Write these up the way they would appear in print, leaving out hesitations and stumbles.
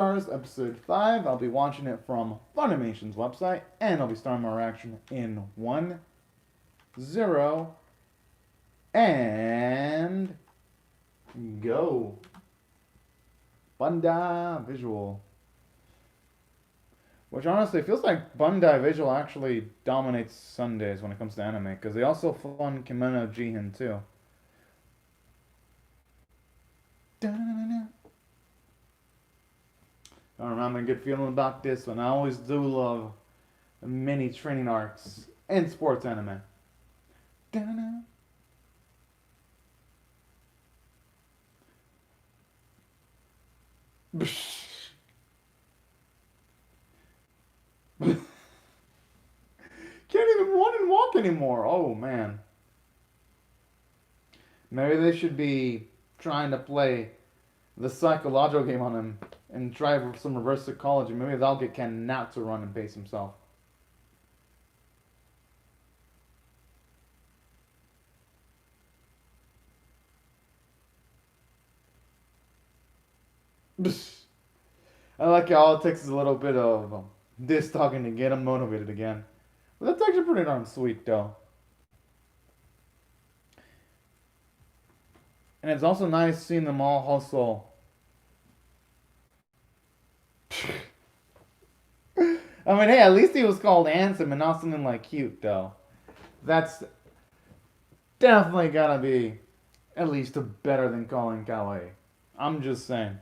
Stars, episode 5. I'll be watching it from Funimation's website, and I'll be starting my reaction in 1, 0, and go. Bandai Visual. Which honestly feels like Bandai Visual actually dominates Sundays when it comes to anime, because they also fund Kimono Jihin too. Da-na-na-na. I remember a good feeling about this one. I always do love mini training arcs in sports anime. Da-na. Can't even run and walk anymore. Oh man. Maybe they should be trying to play the psychological game on him and try some reverse psychology. Maybe they'll get Ken not to run and pace himself. I like how all it takes is a little bit of this talking to get him motivated again. But that's actually pretty darn sweet, though. And it's also nice seeing them all hustle. I mean, hey, at least he was called handsome and not something like cute, though. That's definitely gotta be at least better than calling kawaii. I'm just saying.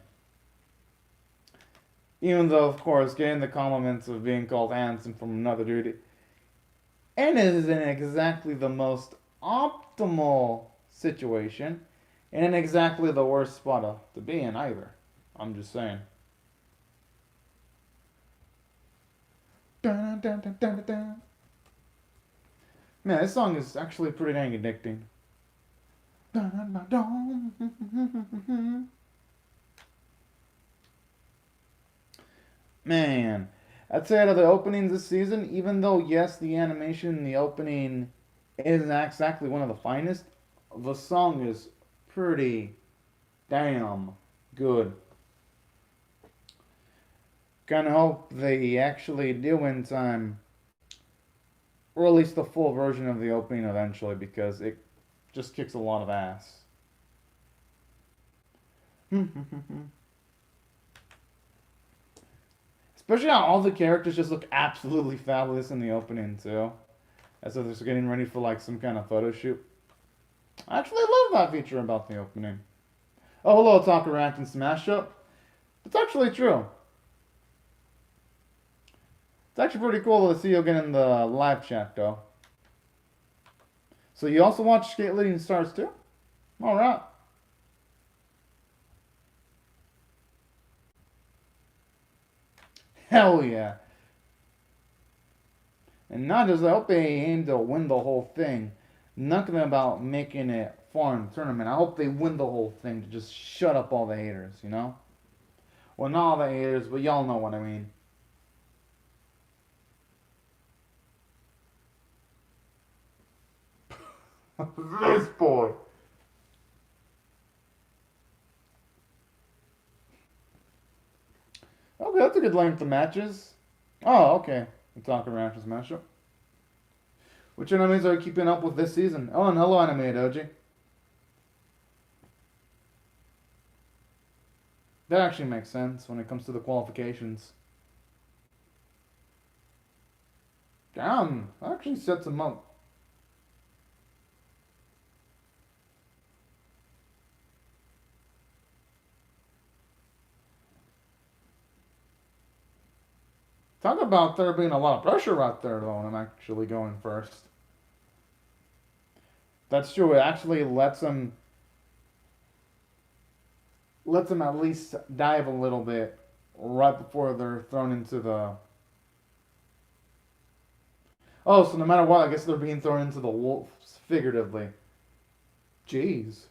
Even though, of course, getting the compliments of being called handsome from another dude, and it isn't exactly the most optimal situation, and in exactly the worst spot to be in either. I'm just saying. Dun, dun, dun, dun, dun. Man, this song is actually pretty dang addicting. Dun, dun, dun. Man, I'd say out of the openings this season, even though, yes, the animation in the opening isn't exactly one of the finest, the song is pretty damn good. Kinda hope they actually do in time release the full version of the opening eventually because it just kicks a lot of ass. Especially how all the characters just look absolutely fabulous in the opening too. As if they're getting ready for like some kind of photo shoot. I actually love that feature about the opening. Oh, hello, Talker Rack and Smash Up. It's actually true. It's actually pretty cool to see you again in the live chat though. So you also watch Skate Leading Stars too? Alright. Hell yeah. And not just, I hope they aim to win the whole thing. Nothing about making it far in the tournament. I hope they win the whole thing to just shut up all the haters, you know? Well, not all the haters, but y'all know what I mean. This boy. Okay, that's a good length of matches. Oh, okay. We're talking matches matchup. Which enemies are you keeping up with this season? Oh, and hello, Anime Doji. That actually makes sense when it comes to the qualifications. Damn, that actually sets them up. Talk about there being a lot of pressure right there, though, when I'm actually going first. That's true. It actually lets them at least dive a little bit right before they're thrown into the. Oh, so no matter what, I guess they're being thrown into the wolves figuratively. Jeez.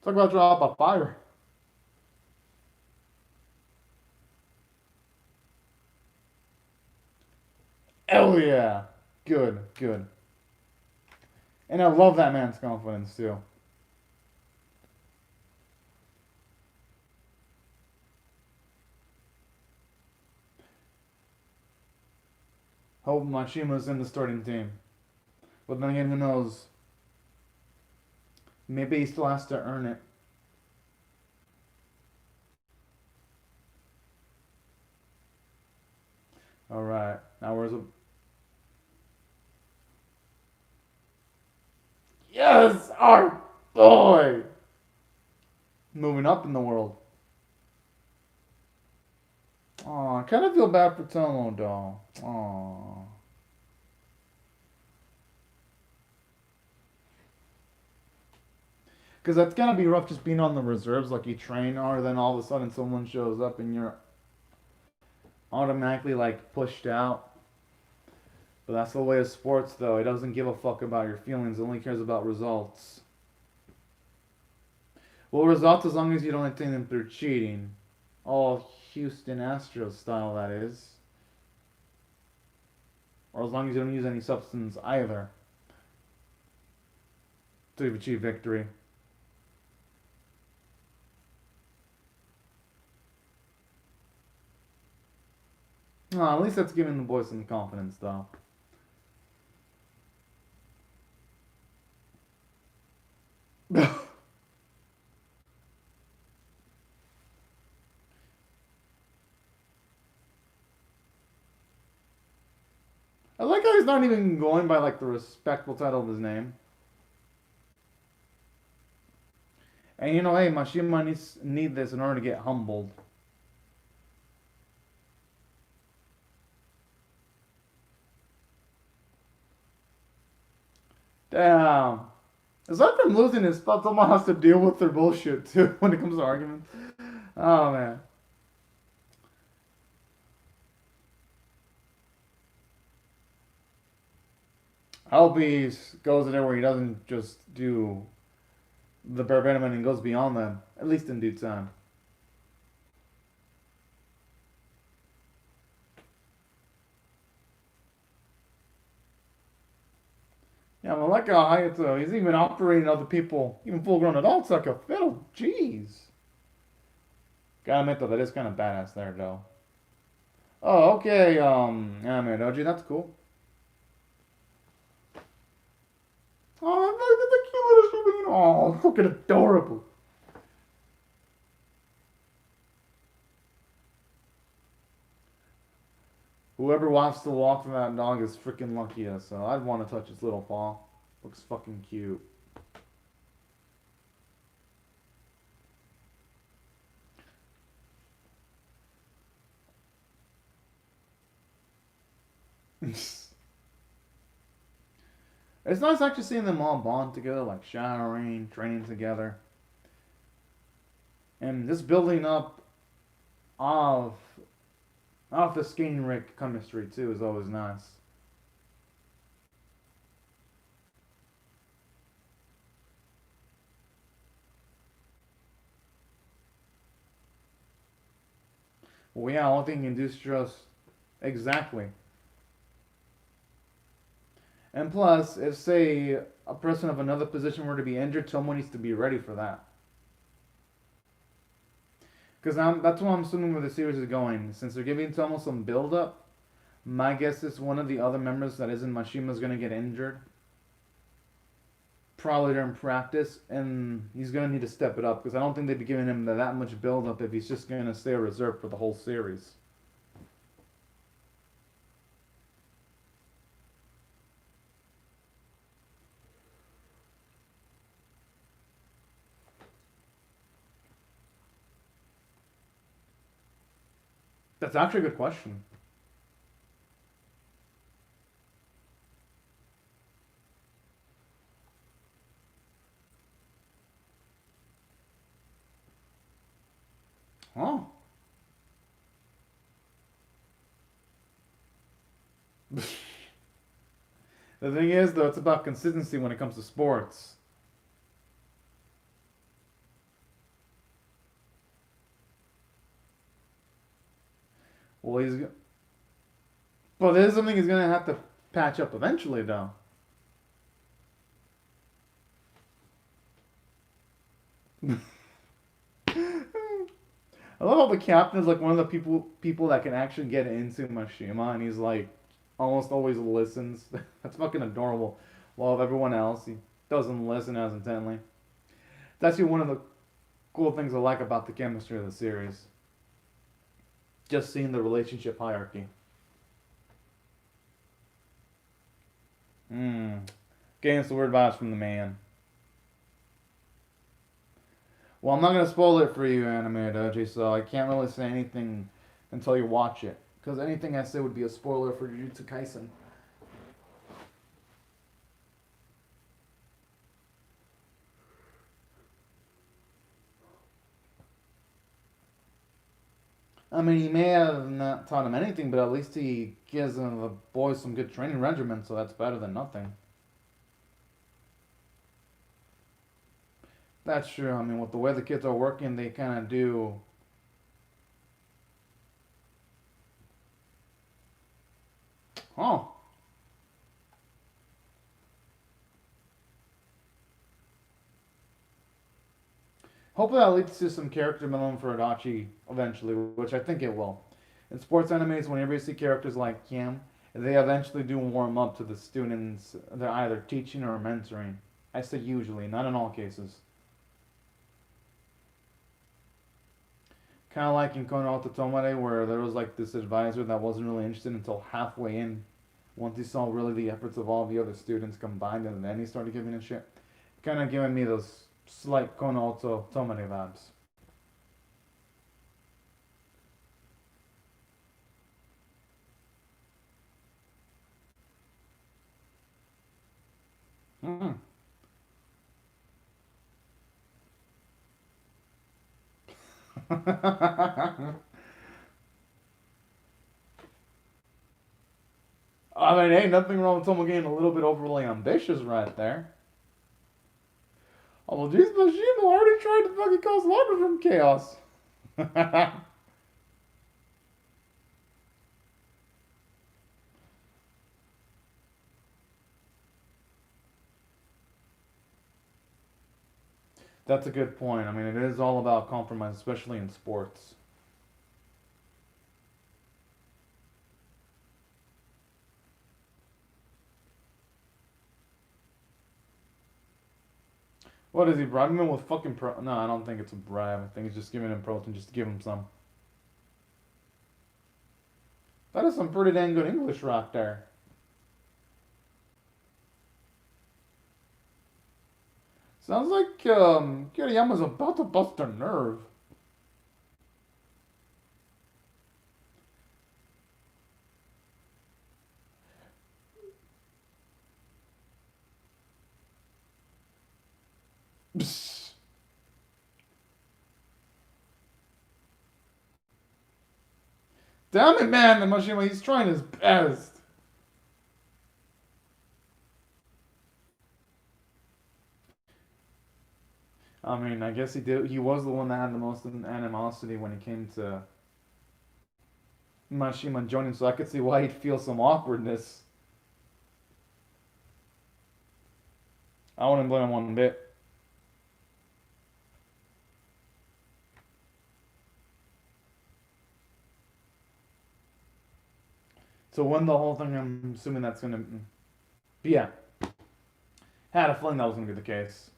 Talk about drop by fire. Hell yeah. Good, good. And I love that man's confidence too. Hope Mashima's in the starting team. But then again, who knows? Maybe he still has to earn it. All right. Now where's a yes, our boy. Moving up in the world. Aw, I kind of feel bad for Tomo, though. Aw. Because that's gonna be rough just being on the reserves like you train or then all of a sudden someone shows up and you're automatically like pushed out. But that's the way of sports though. It doesn't give a fuck about your feelings, it only cares about results. Well, results as long as you don't attain them through cheating. All Houston Astros style, that is. Or as long as you don't use any substance either to achieve victory. At least that's giving the boys some confidence, though. I like how he's not even going by like the respectful title of his name. And you know, hey, Mashima need this in order to get humbled. Damn. Aside from losing his spot, someone has to deal with their bullshit too when it comes to arguments. Oh man. I hope he goes in there where he doesn't just do the bare minimum and goes beyond them, at least in due time. Yeah, well, like Hayato, he's even operating other people, even full-grown adults, like a fiddle. Jeez. Gotta admit though, that is kind of badass there, though. Oh, okay. Anime doji, that's cool. Oh, the cutest thing. Oh, fucking adorable. Whoever wants to walk from that dog is freaking lucky, so I'd want to touch its little paw. Looks fucking cute. It's nice actually seeing them all bond together, like showering, training together, and just building up of the skating rink chemistry too is always nice. Well, yeah, all thing can do is just exactly. And plus, if say a person of another position were to be injured, someone needs to be ready for that. Because that's what I'm assuming where the series is going. Since they're giving Tomo some build up, my guess is one of the other members that isn't Mashima is going to get injured. Probably during practice, and he's going to need to step it up because I don't think they'd be giving him that much build up if he's just going to stay a reserve for the whole series. That's actually a good question. Oh. The thing is, though, it's about consistency when it comes to sports. Well, but there's something he's gonna have to patch up eventually, though. I love how the captain is like one of the people that can actually get into Mashima, and he's like almost always listens. That's fucking adorable. While everyone else, he doesn't listen as intently. That's actually one of the cool things I like about the chemistry of the series. Just seeing the relationship hierarchy. Hmm. Getting some word vibes from the man. Well, I'm not gonna spoil it for you, Anime Doji, so I can't really say anything until you watch it. Because anything I say would be a spoiler for Jujutsu Kaisen. I mean, he may have not taught him anything, but at least he gives the boys some good training regimen, so that's better than nothing. That's true. I mean, with the way the kids are working, they kind of do. Oh, hopefully that leads to some character development for Adachi eventually, which I think it will. In sports animes, whenever you see characters like him, they eventually do warm up to the students they're either teaching or mentoring. I say usually, not in all cases. Kind of like in Kono Tomare, where there was like this advisor that wasn't really interested until halfway in. Once he saw really the efforts of all the other students combined, and then he started giving a shit. Kind of giving me those slight Kono Tomare vibes. Mm. I mean, ain't nothing wrong with someone getting a little bit overly ambitious right there. Oh, well, geez, Mashima already tried to fucking cause locker room chaos. That's a good point. I mean, it is all about compromise, especially in sports. What is he bribing him with fucking pro? No, I don't think it's a bribe. I think he's just giving him protein just to give him some. That is some pretty dang good English right there. Sounds like Kiriyama's about to bust a nerve. Psst. Damn it, man, the Mashima, he's trying his best. I mean, I guess he did. He was the one that had the most animosity when it came to Mashima joining, so I could see why he'd feel some awkwardness. I wouldn't blame him one bit. So when the whole thing, I'm assuming that's gonna. But yeah, had a feeling that was gonna be the case.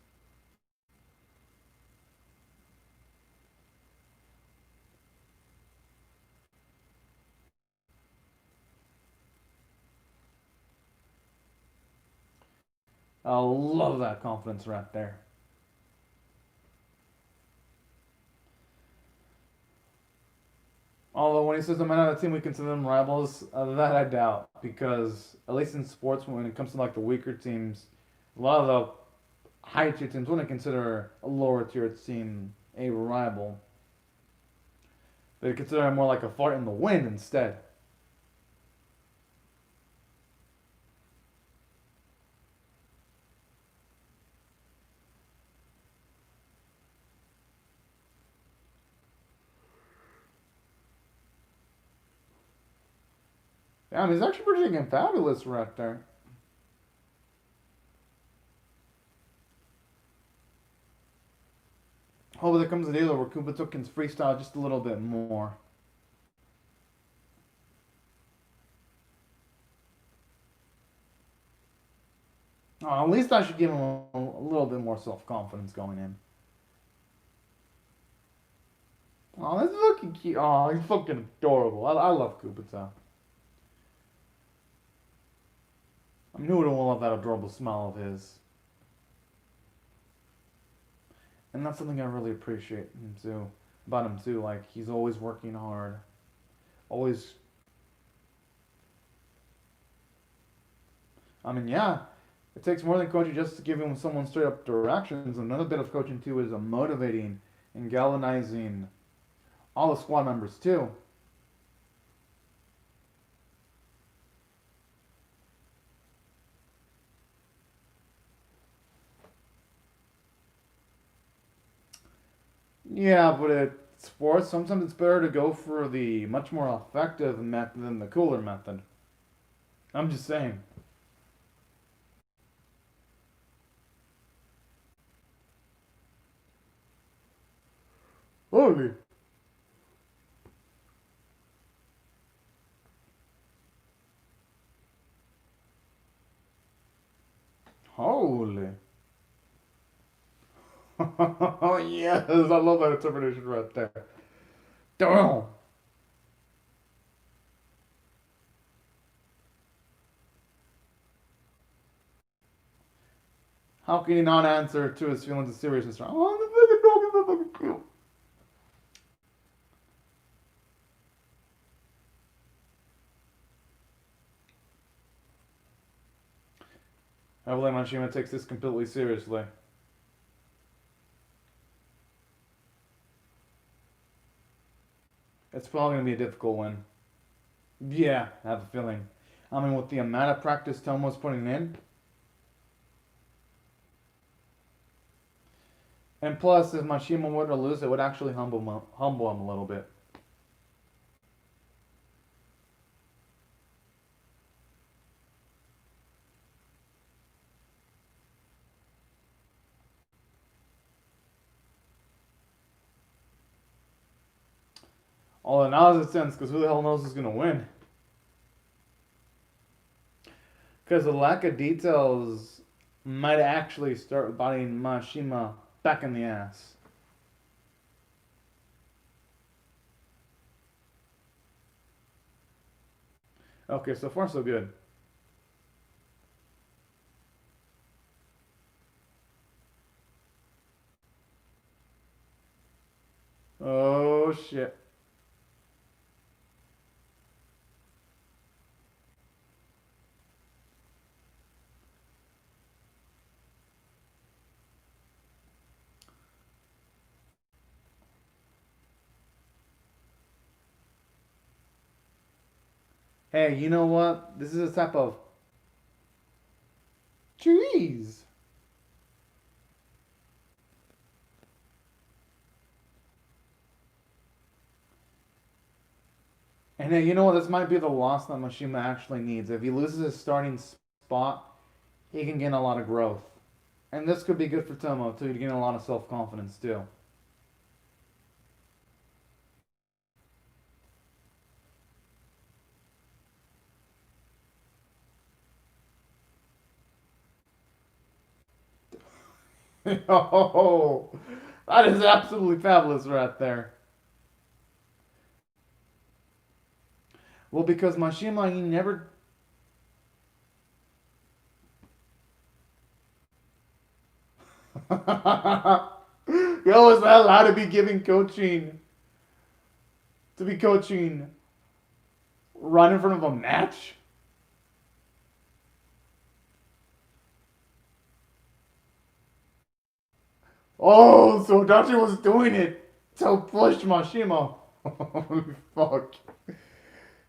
I love that confidence right there. Although when he says I'm not a team, we consider them rivals. That I doubt, because at least in sports, when it comes to like the weaker teams, a lot of the high tier teams wouldn't consider a lower tier team a rival. They consider it more like a fart in the wind instead. Yeah, I mean, he's actually pretty fabulous right there. Hopefully, there comes a deal where Kubato can freestyle just a little bit more. At least I should give him a little bit more self-confidence going in. Oh, that's fucking cute. Oh, he's fucking adorable. I love Kubota. I knew it will love that adorable smile of his. And that's something I really appreciate him too. About him too. Like, he's always working hard. Always. I mean, yeah. It takes more than coaching just to give him someone straight up directions. Another bit of coaching too is motivating and galvanizing all the squad members too. Yeah, but at sports, sometimes it's better to go for the much more effective method than the cooler method. I'm just saying. Holy. Holy. Oh, yes, I love that interpretation right there. Damn. How can he not answer to his feelings of seriousness? Oh, the fucking dog is so fucking cute. I believe Mashima takes this completely seriously. It's probably going to be a difficult win. Yeah, I have a feeling. I mean, with the amount of practice Tomo's putting in, and plus, if Mashima were to lose, it would actually humble him a little bit. Although now has a sense, because who the hell knows who's going to win? Because the lack of details might actually start biting Mashima back in the ass. Okay, so far so good. Oh shit. Hey, you know what? This is a type of cheese. And hey, you know what? This might be the loss that Mashima actually needs. If he loses his starting spot, he can gain a lot of growth. And this could be good for Tomo too, to gain a lot of self confidence too. Oh, that is absolutely fabulous right there. Well, because Mashima, he never. Yo, is that allowed to be giving coaching? To be coaching right in front of a match? Oh, so Dachi was doing it to push Mashima. Holy fuck.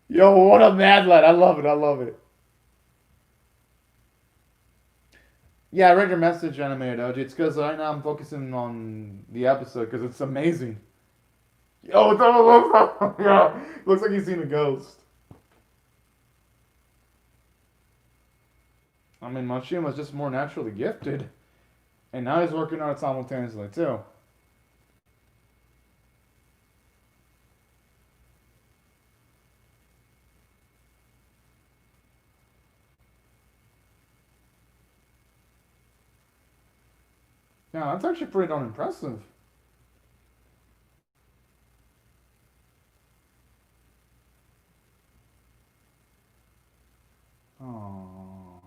Yo, what a mad lad. I love it. I love it. Yeah, I read your message, Animated Doji. It's because right now I'm focusing on the episode because it's amazing. Yo, it's looks yeah, looks like he's seen a ghost. I mean, Mashima's just more naturally gifted. And now he's working on it simultaneously, too. Yeah, that's actually pretty darn impressive. Oh.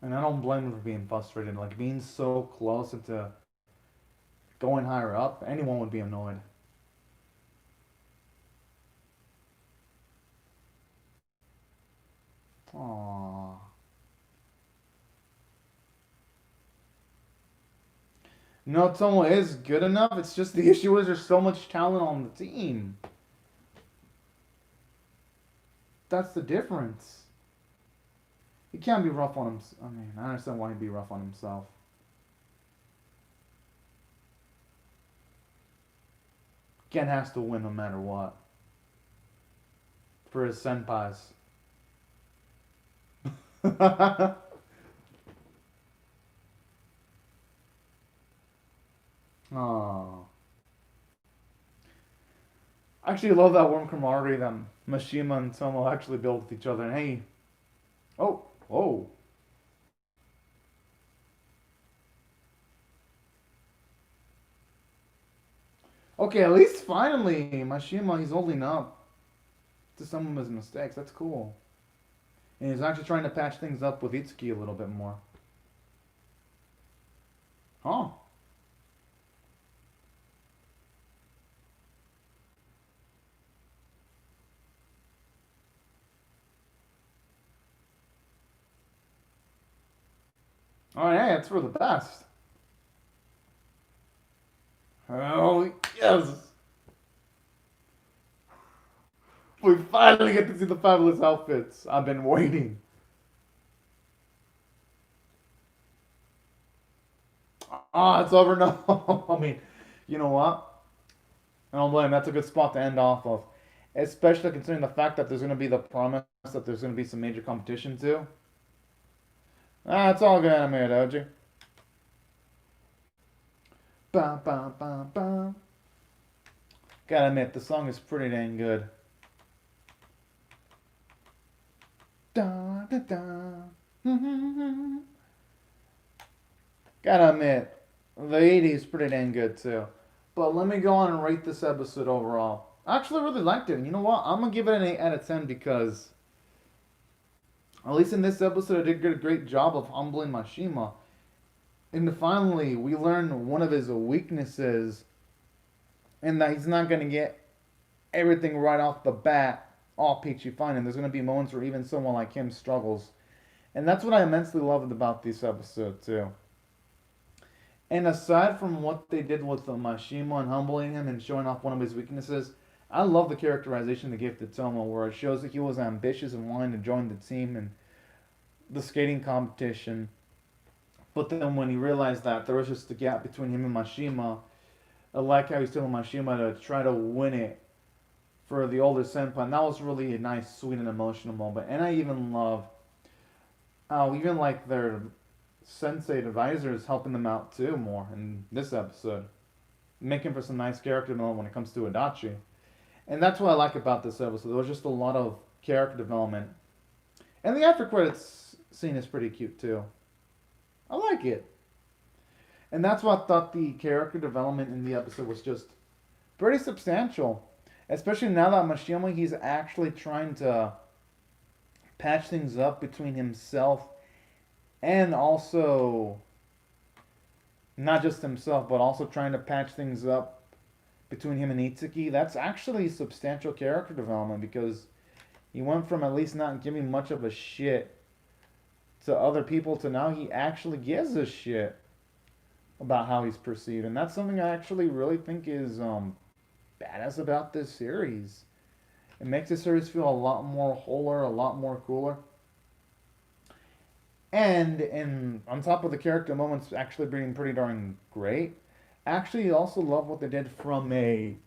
And I don't blame him for being frustrated. Like being so close to going higher up, anyone would be annoyed. Aww. No, Tomo is good enough. It's just the issue is there's so much talent on the team. That's the difference. He can't be rough on him. I mean, I understand why he'd be rough on himself. Ken has to win no matter what for his senpais. Oh. I actually love that warm camaraderie that Mashima and Tomo actually build with each other. And hey, oh, oh. Okay, at least finally, Mashima, he's holding up to some of his mistakes. That's cool. And he's actually trying to patch things up with Itsuki a little bit more. Huh. Alright, hey, it's for the best. Oh, yes! We finally get to see the fabulous outfits. I've been waiting. Ah, it's over now. I mean, you know what? I don't blame. That's a good spot to end off of. Especially considering the fact that there's going to be the promise that there's going to be some major competition too. Ah, it's all good anime, Doji. Bum, bum, bum, bum. Gotta admit, the song is pretty dang good. Da, da, da. Gotta admit, the 80s is pretty dang good too. But let me go on and rate this episode overall. I actually really liked it. And you know what? I'm gonna give it an 8 out of 10 because at least in this episode, I did a great job of humbling Mashima. And finally, we learn one of his weaknesses, and that he's not gonna get everything right off the bat all peachy fine. And there's gonna be moments where even someone like him struggles. And that's what I immensely loved about this episode too. And aside from what they did with Mashima and humbling him and showing off one of his weaknesses, I love the characterization they gave to Tomo, where it shows that he was ambitious and wanting to join the team and the skating competition. But then when he realized that there was just a gap between him and Mashima, I like how he's telling Mashima to try to win it for the older senpai. And that was really a nice, sweet, and emotional moment. And I even love how even like their sensei advisors helping them out too more in this episode, making for some nice character development when it comes to Adachi. And that's what I like about this episode. There was just a lot of character development. And the after credits scene is pretty cute too. I like it. And that's why I thought the character development in the episode was just pretty substantial. Especially now that Mashima, he's actually trying to patch things up between himself and also not just himself, but also trying to patch things up between him and Itsuki. That's actually substantial character development because he went from at least not giving much of a shit to other people to now he actually gives a shit about how he's perceived. And that's something I actually really think is badass about this series. It makes the series feel a lot more wholer, a lot more cooler. And on top of the character moments actually being pretty darn great, I actually also love what they did from a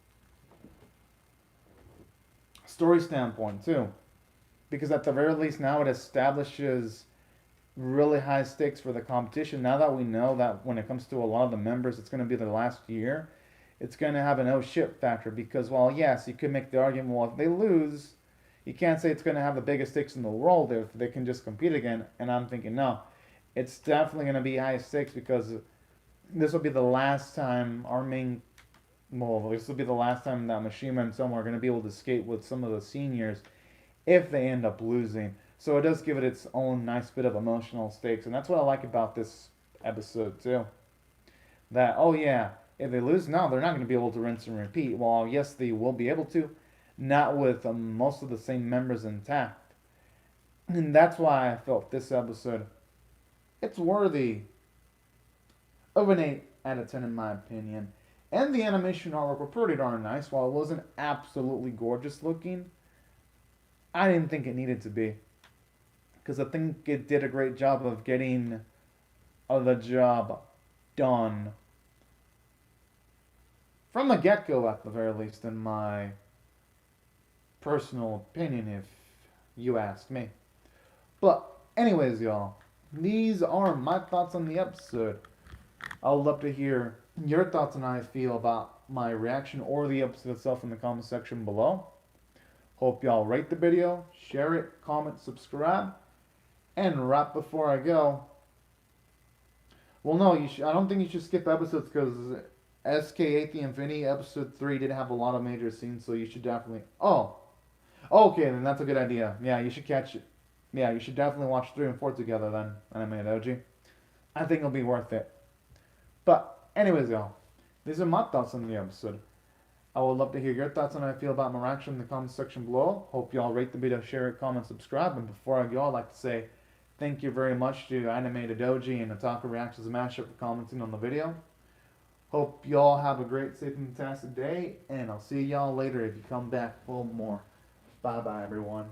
story standpoint too. Because at the very least now it establishes really high stakes for the competition. Now that we know that when it comes to a lot of the members, it's going to be their last year, it's going to have an oh shit factor because, well, yes, you could make the argument, well, if they lose, you can't say it's going to have the biggest stakes in the world if they can just compete again. And I'm thinking, no, it's definitely going to be high stakes because this will be the last time our main, well, this will be the last time that Mishima and Soma are going to be able to skate with some of the seniors if they end up losing. So it does give it its own nice bit of emotional stakes, and that's what I like about this episode too. That, oh yeah, if they lose, no, they're not going to be able to rinse and repeat. Well, yes, they will be able to, not with most of the same members intact. And that's why I felt this episode, it's worthy of an 8 out of 10 in my opinion. And the animation artwork were pretty darn nice. While it wasn't absolutely gorgeous looking, I didn't think it needed to be. Because I think it did a great job of getting the job done. From the get-go, at the very least, in my personal opinion, if you ask me. But, anyways, y'all, these are my thoughts on the episode. I would love to hear your thoughts on how I feel about my reaction or the episode itself in the comment section below. Hope y'all rate the video, share it, comment, subscribe. And right before I go, well, no, I don't think you should skip episodes because SK8 The Infinity episode 3 did have a lot of major scenes, so you should definitely. Oh, okay, then that's a good idea. Yeah, you should catch it. Yeah, you should definitely watch 3 and 4 together then, Anime Doji. I think it'll be worth it. But, anyways, y'all, these are my thoughts on the episode. I would love to hear your thoughts on how I feel about my reaction in the comment section below. Hope y'all rate the video, share it, comment, subscribe. And before I go, I'd like to say thank you very much to Anime Doji and Otaku Reactions Mashup for commenting on the video. Hope y'all have a great, safe, and fantastic day. And I'll see y'all later if you come back for more. Bye-bye, everyone.